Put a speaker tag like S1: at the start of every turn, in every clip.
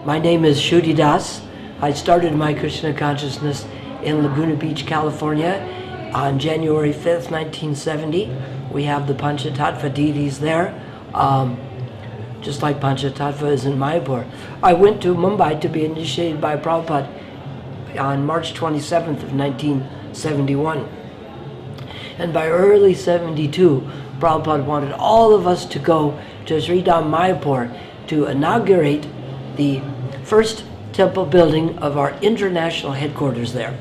S1: My name is Kshudi. I started my Krishna consciousness in Laguna Beach, California on January 5th, 1970. We have the Panchatattva deities there, just like Panchatattva is in Mayapur. I went to Mumbai to be initiated by Prabhupada on March 27th of 1971. And by early 72, Prabhupada wanted all of us to go to Sridham Mayapur to inaugurate the first temple building of our international headquarters there.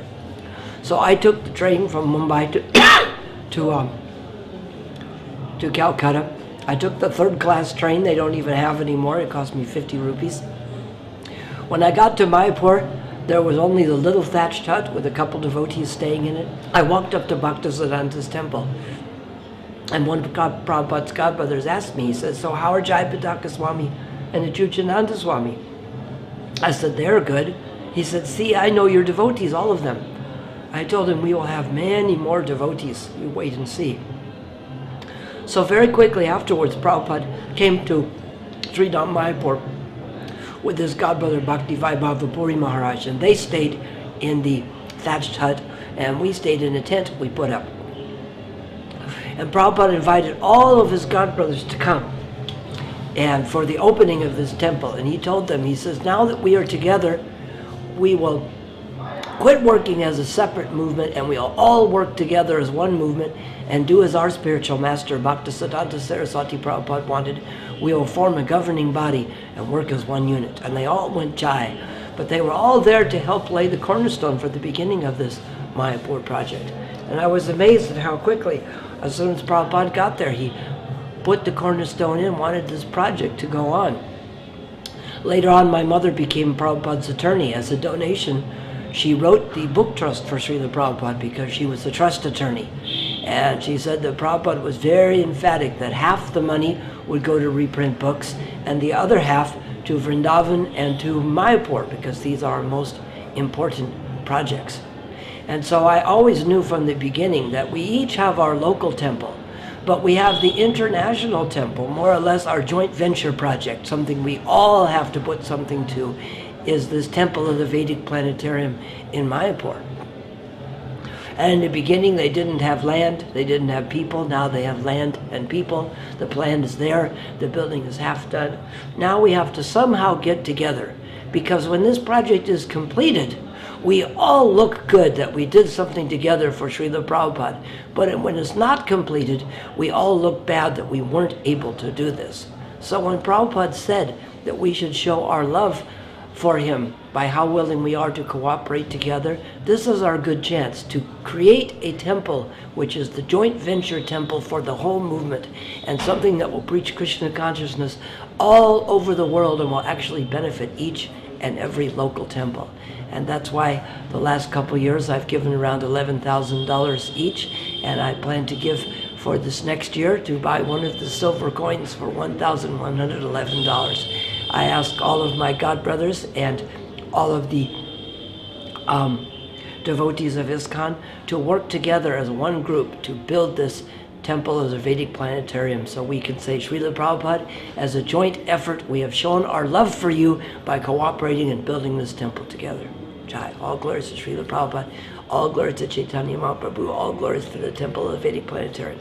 S1: So I took the train from Mumbai to Calcutta. I took the third-class train. They don't even have anymore. It cost me 50 rupees. When I got to Mayapur, there was only the little thatched hut with a couple devotees staying in it. I walked up to Bhaktisiddhanta's temple, and one of Prabhupada's godbrothers asked me, he says, "So how are Jayapataka Swami and Achuchananda Swami?" I said, "They're good." He said, "See, I know your devotees, all of them." I told him, "We will have many more devotees. You wait and see." So very quickly afterwards, Prabhupada came to Sridham Mayapur with his godbrother Bhakti Vaibhava Puri Maharaj, and they stayed in the thatched hut, and we stayed in a tent we put up. And Prabhupada invited all of his godbrothers to come and for the opening of this temple. And he told them, he says, "Now that we are together, we will quit working as a separate movement, and we'll all work together as one movement and do as our spiritual master, Bhaktisiddhanta Saraswati Prabhupada, wanted. We will form a governing body and work as one unit." And they all went Jai. But they were all there to help lay the cornerstone for the beginning of this Mayapur project. And I was amazed at how quickly, as soon as Prabhupada got there, he put the cornerstone in, wanted this project to go on. Later on, my mother became Prabhupada's attorney. As a donation, she wrote the book trust for Srila Prabhupada because she was the trust attorney. And she said that Prabhupada was very emphatic that half the money would go to reprint books and the other half to Vrindavan and to Mayapur, because these are our most important projects. And so I always knew from the beginning that we each have our local temple, but we have the international temple, more or less our joint venture project, something we all have to put something to, is this temple of the Vedic planetarium in Mayapur. And in the beginning, they didn't have land, they didn't have people. Now they have land and people. The plan is there, the building is half done. Now we have to somehow get together, because when this project is completed, we all look good that we did something together for Srila Prabhupada. But when it's not completed, we all look bad that we weren't able to do this. So when Prabhupada said that we should show our love for him by how willing we are to cooperate together, this is our good chance to create a temple which is the joint venture temple for the whole movement, and something that will preach Krishna consciousness all over the world and will actually benefit each and every local temple. And that's why the last couple years I've given around $11,000 each, and I plan to give for this next year to buy one of the silver coins for $1,111. I ask all of my godbrothers and all of the devotees of ISKCON to work together as one group to build this temple as a Vedic planetarium, so we can say, Srila Prabhupada, as a joint effort, we have shown our love for you by cooperating and building this temple together. Jai. All glories to Srila Prabhupada, all glories to Chaitanya Mahaprabhu, all glories to the temple of the Vedic planetarium.